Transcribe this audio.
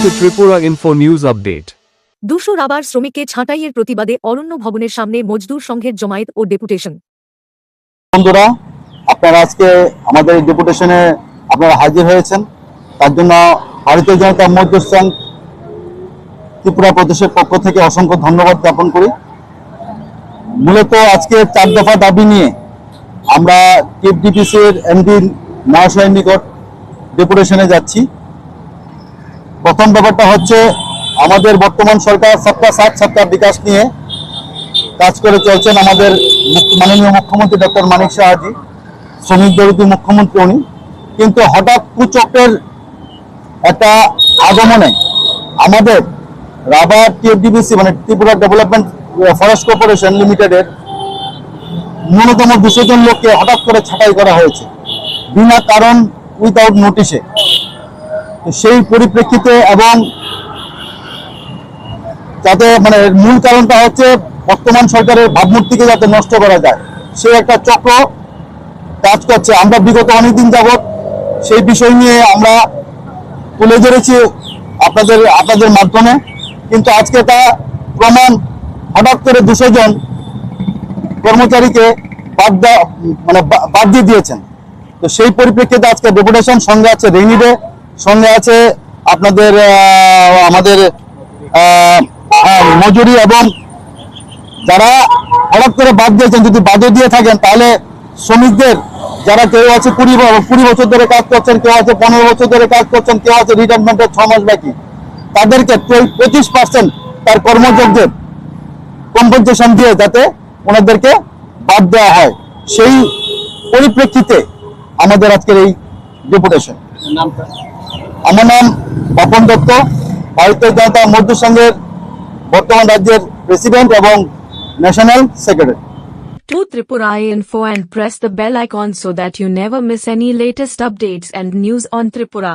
Welcome to Tripura Info News Update. 200 rubber শ্রমিককে ছাঁটাইয়ের প্রতিবাদে অরণ্য ভবনের সামনে মজদুর সংঘের জমায়েত ও ডেপুটেশন। বন্ধুরা, আপনারা আজকে আমাদের এই ডেপুটেশনে আপনারা হাজির হয়েছেন, তার জন্য ভারতীয় জনতা মজদুর সংঘ ত্রিপুরা প্রদেশের পক্ষ থেকে অসংখ্য ধন্যবাদ জ্ঞাপন করি। মূলত আজকে 4 দফা দাবি নিয়ে আমরা টিএফডিপিসির এমডি মহাশয়ের নিকট ডেপুটেশনে যাচ্ছি। প্রথম ব্যাপারটা হচ্ছে, আমাদের বর্তমান সরকার সবকা সাথ সবকা বিকাশ নিয়ে কাজ করে চলছেন। আমাদের মাননীয় মুখ্যমন্ত্রী ডক্টর মানিক সাহাজি, শ্রমিক দরিদ্র মুখ্যমন্ত্রী উনি, কিন্তু হঠাৎ কুচক্রের একটা আগমনে আমাদের রাবার টিএফডিপিসি মানে ত্রিপুরা ডেভেলপমেন্ট ফরেস্ট কর্পোরেশন লিমিটেডের ন্যূনতম 200 জন লোককে হঠাৎ করে ছাঁটাই করা হয়েছে বিনা কারণ, উইদাউট নোটিশে। সেই পরিপ্রেক্ষিতে এবং যাতে মূল কারণটা হচ্ছে বর্তমান সরকারের ভাবমূর্তিকে যাতে নষ্ট করা যায়, সেই একটা চক্র কাজ করছে। আমরা বিগত অনেকদিন যাবৎ সেই বিষয় নিয়ে আমরা তুলে ধরেছি আপনাদের মাধ্যমে, কিন্তু আজকে তা প্রমাণ হঠাৎ করে 200 জন কর্মচারীকে বাদ দিয়ে দিয়েছেন। তো সেই পরিপ্রেক্ষিতে আজকে ডেপুটেশন, সঙ্গে আছে রেইনি ডে, সঙ্গে আছে আপনাদের আমাদের মজুরি, এবং যারা হঠাৎ করে বাদ দিয়েছেন, যদি বাদও দিয়ে থাকেন তাহলে শ্রমিকদের যারা কেউ আছে 20 বছর ধরে কাজ করছেন, কেউ আছে 15 বছর ধরে কাজ করছেন, কেউ আছে রিটায়ারমেন্টের 6 মাস বাকি, তাদেরকে 25% তার কর্মযোগ্যের কম্পেনসেশন দিয়ে যাতে ওনাদেরকে বাদ দেওয়া হয়, সেই পরিপ্রেক্ষিতে আমাদের আজকের এই ডেপুটেশন। আমার নাম বাপন দত্ত, ভারতীয় জনতা মজদুর সংঘের বর্তমান রাজ্যের প্রেসিডেন্ট এবং national secretary. To Tripura Info and press the bell icon so that you never miss any latest updates and news on Tripura.